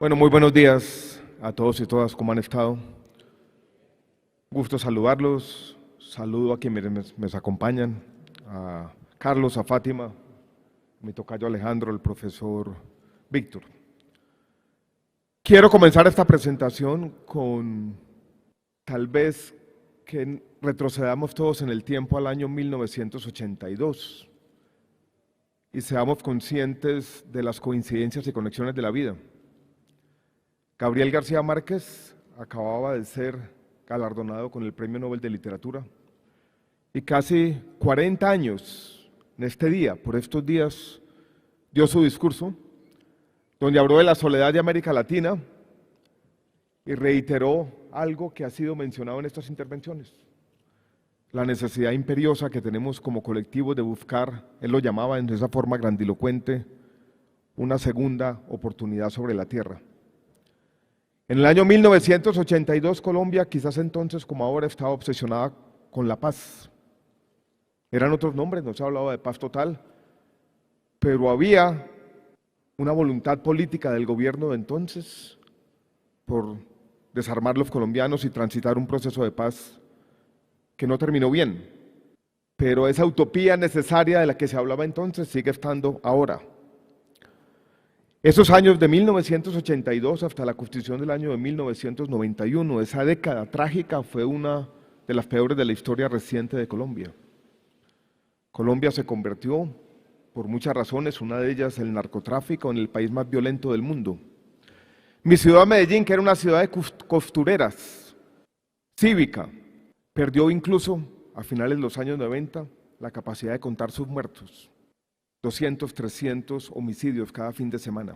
Bueno, muy buenos días a todos y todas, ¿cómo han estado? Gusto saludarlos, saludo a quienes me acompañan, a Carlos, a Fátima, a mi tocayo Alejandro, al profesor Víctor. Quiero comenzar esta presentación con tal vez que retrocedamos todos en el tiempo al año 1982 y seamos conscientes de las coincidencias y conexiones de la vida. Gabriel García Márquez acababa de ser galardonado con el Premio Nobel de Literatura y casi 40 años en este día, por estos días, dio su discurso donde habló de la soledad de América Latina y reiteró algo que ha sido mencionado en estas intervenciones, la necesidad imperiosa que tenemos como colectivos de buscar, él lo llamaba en esa forma grandilocuente, una segunda oportunidad sobre la tierra. En el año 1982 Colombia, quizás entonces como ahora, estaba obsesionada con la paz. Eran otros nombres, no se hablaba de paz total, pero había una voluntad política del gobierno de entonces por desarmar los colombianos y transitar un proceso de paz que no terminó bien. Pero esa utopía necesaria de la que se hablaba entonces sigue estando ahora. Esos años de 1982 hasta la Constitución del año de 1991, esa década trágica fue una de las peores de la historia reciente de Colombia. Colombia se convirtió, por muchas razones, una de ellas el narcotráfico, en el país más violento del mundo. Mi ciudad, Medellín, que era una ciudad de costureras, cívica, perdió incluso a finales de los años 90 la capacidad de contar sus muertos. 200, 300 homicidios cada fin de semana.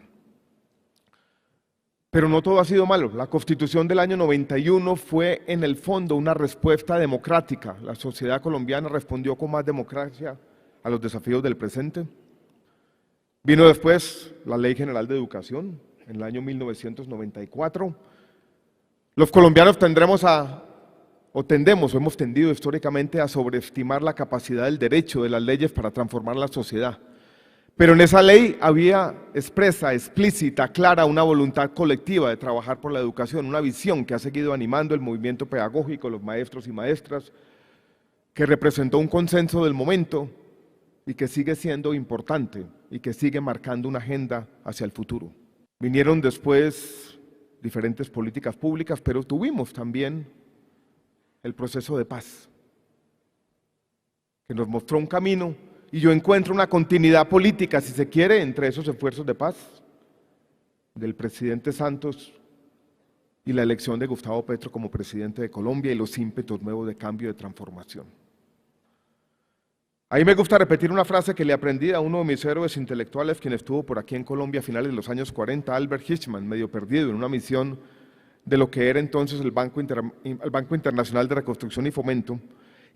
Pero no todo ha sido malo. La Constitución del año 91 fue en el fondo una respuesta democrática. La sociedad colombiana respondió con más democracia a los desafíos del presente. Vino después la Ley General de Educación en el año 1994. Los colombianos tendemos o hemos tendido históricamente a sobreestimar la capacidad del derecho, de las leyes para transformar la sociedad. Pero en esa ley había expresa, explícita, clara, una voluntad colectiva de trabajar por la educación, una visión que ha seguido animando el movimiento pedagógico, los maestros y maestras, que representó un consenso del momento y que sigue siendo importante y que sigue marcando una agenda hacia el futuro. Vinieron después diferentes políticas públicas, pero tuvimos también el proceso de paz, que nos mostró un camino. Y yo encuentro una continuidad política, si se quiere, entre esos esfuerzos de paz del presidente Santos y la elección de Gustavo Petro como presidente de Colombia y los ímpetus nuevos de cambio y de transformación. Ahí me gusta repetir una frase que le aprendí a uno de mis héroes intelectuales, quien estuvo por aquí en Colombia a finales de los años 40, Albert Hirschman, medio perdido en una misión de lo que era entonces el Banco Internacional de Reconstrucción y Fomento,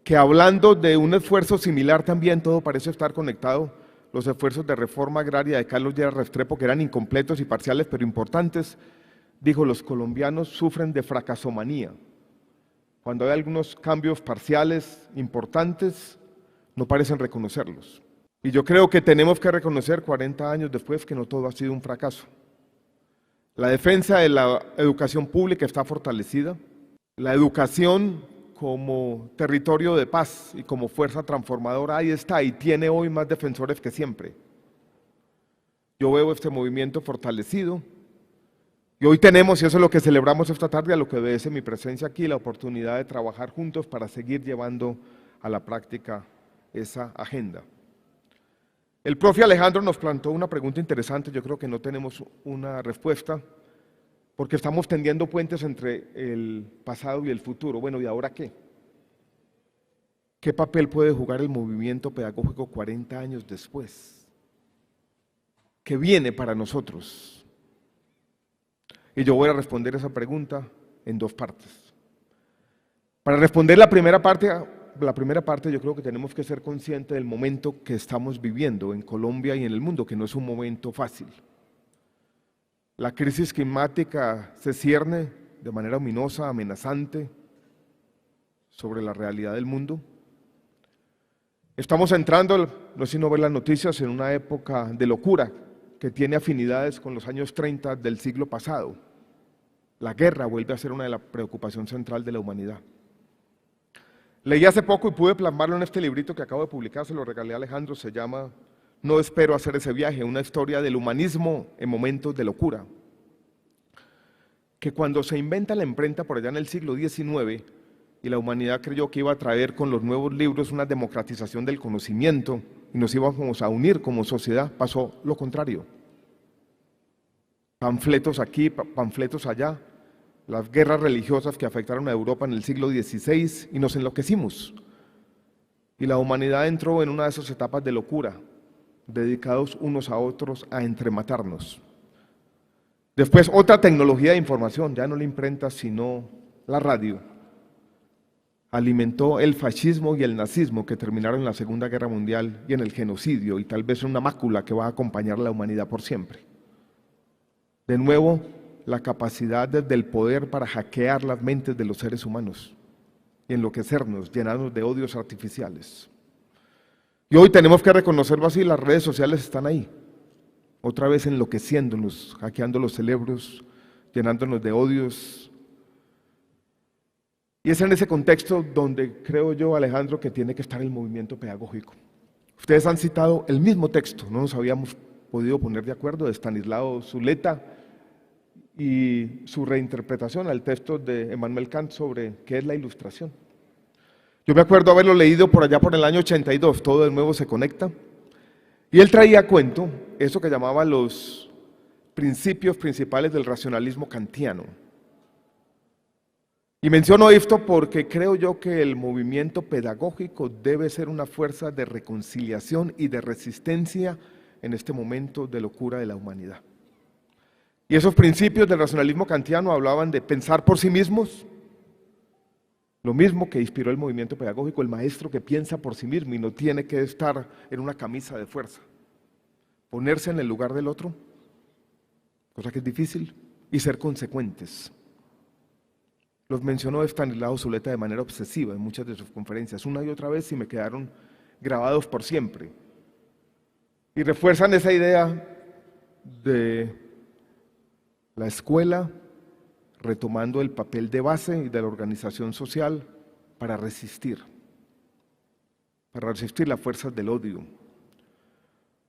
que hablando de un esfuerzo similar también, todo parece estar conectado, los esfuerzos de reforma agraria de Carlos Lleras Restrepo, que eran incompletos y parciales, pero importantes, dijo: los colombianos sufren de fracasomanía. Cuando hay algunos cambios parciales importantes, no parecen reconocerlos. Y yo creo que tenemos que reconocer 40 años después que no todo ha sido un fracaso. La defensa de la educación pública está fortalecida, la educación como territorio de paz y como fuerza transformadora, ahí está, y tiene hoy más defensores que siempre. Yo veo este movimiento fortalecido, y hoy tenemos, y eso es lo que celebramos esta tarde, a lo que obedece mi presencia aquí, la oportunidad de trabajar juntos para seguir llevando a la práctica esa agenda. El profe Alejandro nos planteó una pregunta interesante, yo creo que no tenemos una respuesta, porque estamos tendiendo puentes entre el pasado y el futuro. Bueno, ¿y ahora qué? ¿Qué papel puede jugar el movimiento pedagógico 40 años después? ¿Qué viene para nosotros? Y yo voy a responder esa pregunta en dos partes. Para responder la primera parte yo creo que tenemos que ser conscientes del momento que estamos viviendo en Colombia y en el mundo, que no es un momento fácil. La crisis climática se cierne de manera ominosa, amenazante, sobre la realidad del mundo. Estamos entrando, no es sino ver las noticias, en una época de locura que tiene afinidades con los años 30 del siglo pasado. La guerra vuelve a ser una de las preocupaciones centrales de la humanidad. Leí hace poco y pude plasmarlo en este librito que acabo de publicar, se lo regalé a Alejandro, se llama No espero hacer ese viaje, una historia del humanismo en momentos de locura. Que cuando se inventa la imprenta por allá en el siglo XIX y la humanidad creyó que iba a traer con los nuevos libros una democratización del conocimiento y nos íbamos a unir como sociedad, pasó lo contrario. Panfletos aquí, panfletos allá, las guerras religiosas que afectaron a Europa en el siglo XVI y nos enloquecimos. Y la humanidad entró en una de esas etapas de locura, dedicados unos a otros a entrematarnos. Después otra tecnología de información, ya no la imprenta sino la radio, alimentó el fascismo y el nazismo que terminaron en la Segunda Guerra Mundial y en el genocidio y tal vez una mácula que va a acompañar a la humanidad por siempre. De nuevo, la capacidad desde el poder para hackear las mentes de los seres humanos y enloquecernos, llenarnos de odios artificiales. Y hoy tenemos que reconocerlo así, las redes sociales están ahí, otra vez enloqueciéndonos, hackeando los cerebros, llenándonos de odios. Y es en ese contexto donde creo yo, Alejandro, que tiene que estar el movimiento pedagógico. Ustedes han citado el mismo texto, no nos habíamos podido poner de acuerdo, de Stanislao Zuleta y su reinterpretación al texto de Emmanuel Kant sobre qué es la ilustración. Yo me acuerdo haberlo leído por allá por el año 82, todo de nuevo se conecta, y él traía a cuento eso que llamaba los principios principales del racionalismo kantiano. Y menciono esto porque creo yo que el movimiento pedagógico debe ser una fuerza de reconciliación y de resistencia en este momento de locura de la humanidad. Y esos principios del racionalismo kantiano hablaban de pensar por sí mismos, lo mismo que inspiró el movimiento pedagógico, el maestro que piensa por sí mismo y no tiene que estar en una camisa de fuerza, ponerse en el lugar del otro, cosa que es difícil, y ser consecuentes. Los mencionó Stanislao Zuleta de manera obsesiva en muchas de sus conferencias, una y otra vez, y me quedaron grabados por siempre. Y refuerzan esa idea de la escuela retomando el papel de base y de la organización social para resistir las fuerzas del odio.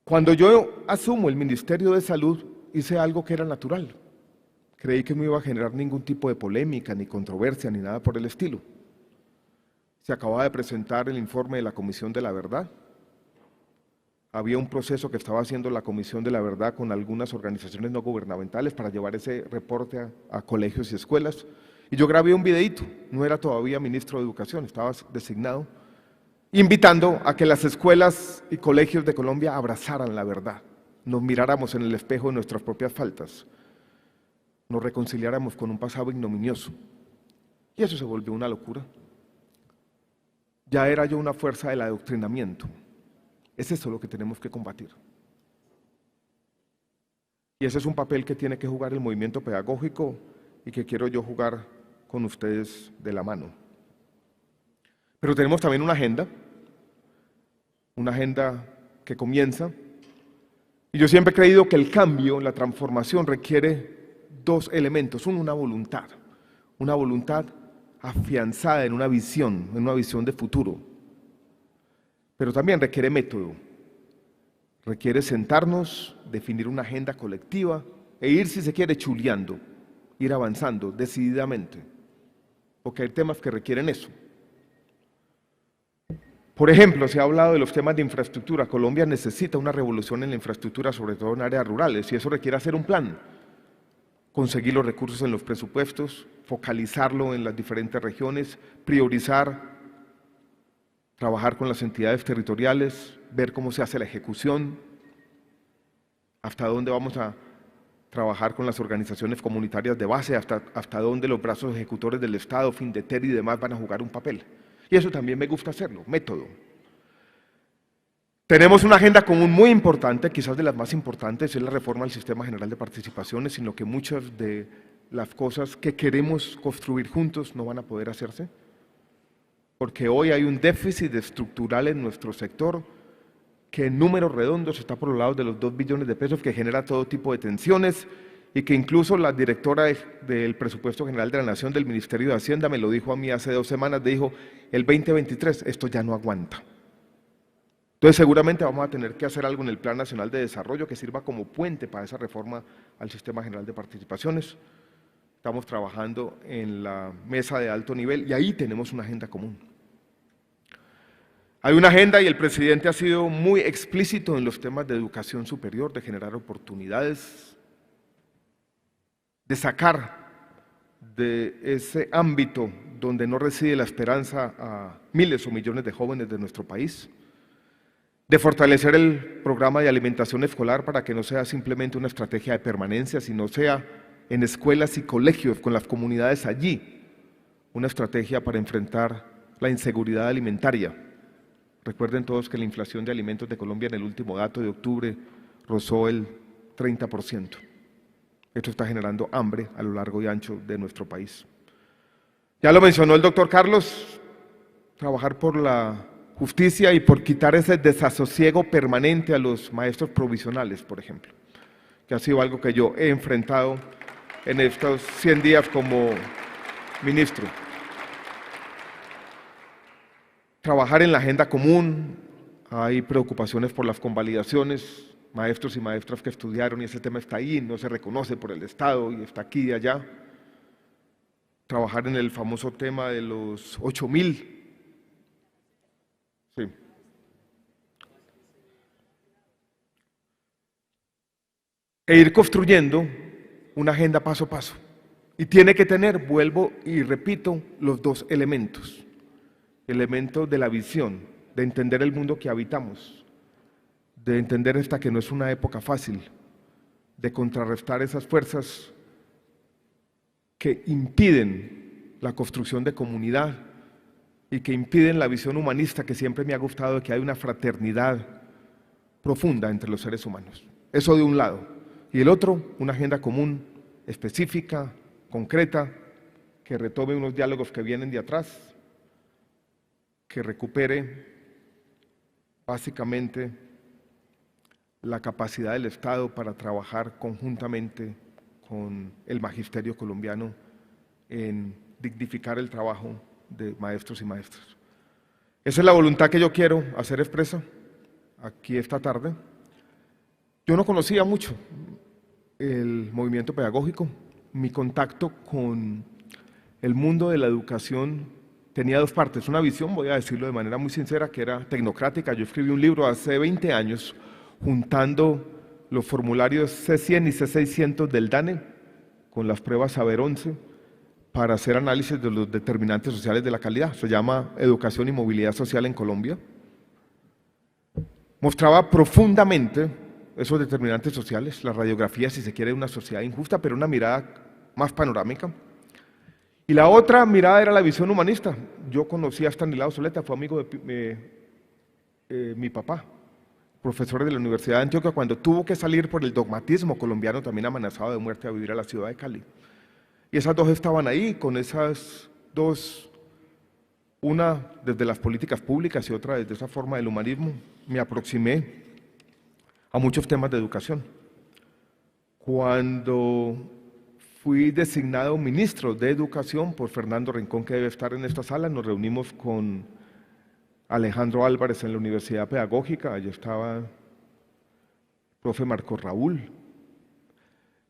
Cuando yo asumo el Ministerio de Salud, hice algo que era natural. Creí que no iba a generar ningún tipo de polémica, ni controversia, ni nada por el estilo. Se acababa de presentar el informe de la Comisión de la Verdad. Había un proceso que estaba haciendo la Comisión de la Verdad con algunas organizaciones no gubernamentales para llevar ese reporte a colegios y escuelas. Y yo grabé un videíto, no era todavía ministro de Educación, estaba designado, invitando a que las escuelas y colegios de Colombia abrazaran la verdad, nos miráramos en el espejo de nuestras propias faltas, nos reconciliáramos con un pasado ignominioso. Y eso se volvió una locura. Ya era yo una fuerza del adoctrinamiento. Es eso lo que tenemos que combatir. Y ese es un papel que tiene que jugar el movimiento pedagógico y que quiero yo jugar con ustedes de la mano. Pero tenemos también una agenda que comienza. Y yo siempre he creído que el cambio, la transformación requiere dos elementos. Uno, una voluntad afianzada en una visión de futuro. Pero también requiere método, requiere sentarnos, definir una agenda colectiva e ir, si se quiere, chuleando, ir avanzando decididamente, porque hay temas que requieren eso. Por ejemplo, se ha hablado de los temas de infraestructura. Colombia necesita una revolución en la infraestructura, sobre todo en áreas rurales, y eso requiere hacer un plan, conseguir los recursos en los presupuestos, focalizarlo en las diferentes regiones, priorizar, trabajar con las entidades territoriales, ver cómo se hace la ejecución, hasta dónde vamos a trabajar con las organizaciones comunitarias de base, hasta dónde los brazos ejecutores del Estado, Findeter y demás van a jugar un papel. Y eso también me gusta hacerlo, método. Tenemos una agenda común muy importante, quizás de las más importantes, es la reforma del Sistema General de Participaciones, sino que muchas de las cosas que queremos construir juntos no van a poder hacerse, porque hoy hay un déficit estructural en nuestro sector que en números redondos está por los lados de los 2 billones de pesos, que genera todo tipo de tensiones y que incluso la directora del Presupuesto General de la Nación del Ministerio de Hacienda me lo dijo a mí hace 2 semanas, dijo, el 2023 esto ya no aguanta. Entonces seguramente vamos a tener que hacer algo en el Plan Nacional de Desarrollo que sirva como puente para esa reforma al Sistema General de Participaciones. Estamos trabajando en la mesa de alto nivel y ahí tenemos una agenda común. Hay una agenda y el presidente ha sido muy explícito en los temas de educación superior, de generar oportunidades, de sacar de ese ámbito donde no reside la esperanza a miles o millones de jóvenes de nuestro país, de fortalecer el programa de alimentación escolar para que no sea simplemente una estrategia de permanencia, sino sea en escuelas y colegios, con las comunidades allí, una estrategia para enfrentar la inseguridad alimentaria. Recuerden todos que la inflación de alimentos de Colombia en el último dato de octubre rozó el 30%. Esto está generando hambre a lo largo y ancho de nuestro país. Ya lo mencionó el doctor Carlos, trabajar por la justicia y por quitar ese desasosiego permanente a los maestros provisionales, por ejemplo, que ha sido algo que yo he enfrentado en estos 100 días como ministro. Trabajar en la agenda común, hay preocupaciones por las convalidaciones, maestros y maestras que estudiaron y ese tema está ahí, no se reconoce por el Estado y está aquí y allá. Trabajar en el famoso tema de los 8.000. Sí. E ir construyendo una agenda paso a paso. Y tiene que tener, vuelvo y repito, los 2 elementos. Elemento de la visión, de entender el mundo que habitamos, de entender esta que no es una época fácil, de contrarrestar esas fuerzas que impiden la construcción de comunidad y que impiden la visión humanista que siempre me ha gustado, de que hay una fraternidad profunda entre los seres humanos. Eso de un lado. Y el otro, una agenda común, específica, concreta, que retome unos diálogos que vienen de atrás, que recupere básicamente la capacidad del Estado para trabajar conjuntamente con el magisterio colombiano en dignificar el trabajo de maestros y maestras. Esa es la voluntad que yo quiero hacer expresa aquí esta tarde. Yo no conocía mucho el movimiento pedagógico, mi contacto con el mundo de la educación tenía 2 partes, una visión, voy a decirlo de manera muy sincera, que era tecnocrática. Yo escribí un libro hace 20 años juntando los formularios C100 y C600 del DANE con las pruebas Saber 11 para hacer análisis de los determinantes sociales de la calidad. Se llama Educación y Movilidad Social en Colombia. Mostraba profundamente esos determinantes sociales, la radiografía, si se quiere, de una sociedad injusta, pero una mirada más panorámica. Y la otra mirada era la visión humanista. Yo conocí a Estanislao Soleta, fue amigo de mi papá, profesor de la Universidad de Antioquia, cuando tuvo que salir por el dogmatismo colombiano también amenazado de muerte a vivir a la ciudad de Cali. Y esas 2 estaban ahí, con esas 2, una desde las políticas públicas y otra desde esa forma del humanismo, me aproximé a muchos temas de educación. Cuando fui designado ministro de Educación por Fernando Rincón, que debe estar en esta sala, nos reunimos con Alejandro Álvarez en la Universidad Pedagógica, allí estaba el profe Marco Raúl,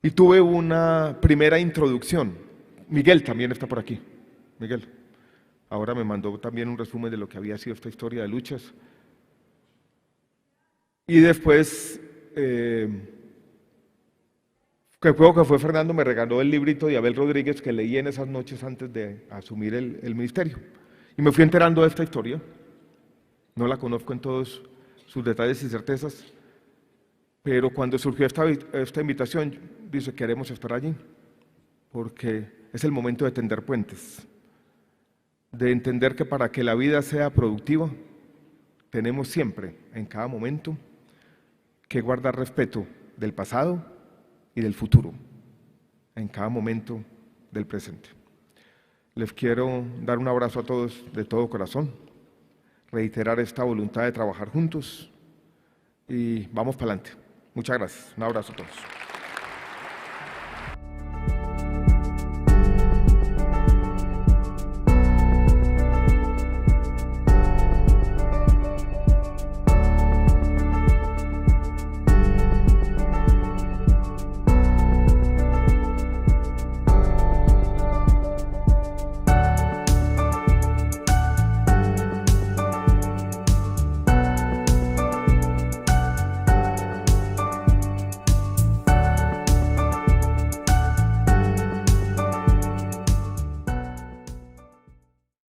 y tuve una primera introducción. Miguel también está por aquí, Miguel. Ahora me mandó también un resumen de lo que había sido esta historia de luchas. Y después, que creo que fue Fernando, me regaló el librito de Abel Rodríguez que leí en esas noches antes de asumir el ministerio. Y me fui enterando de esta historia. No la conozco en todos sus detalles y certezas, pero cuando surgió esta invitación, dice, queremos estar allí, porque es el momento de tender puentes, de entender que para que la vida sea productiva, tenemos siempre, en cada momento, que guardar respeto del pasado y del futuro, en cada momento del presente. Les quiero dar un abrazo a todos de todo corazón, reiterar esta voluntad de trabajar juntos, y vamos para adelante. Muchas gracias. Un abrazo a todos.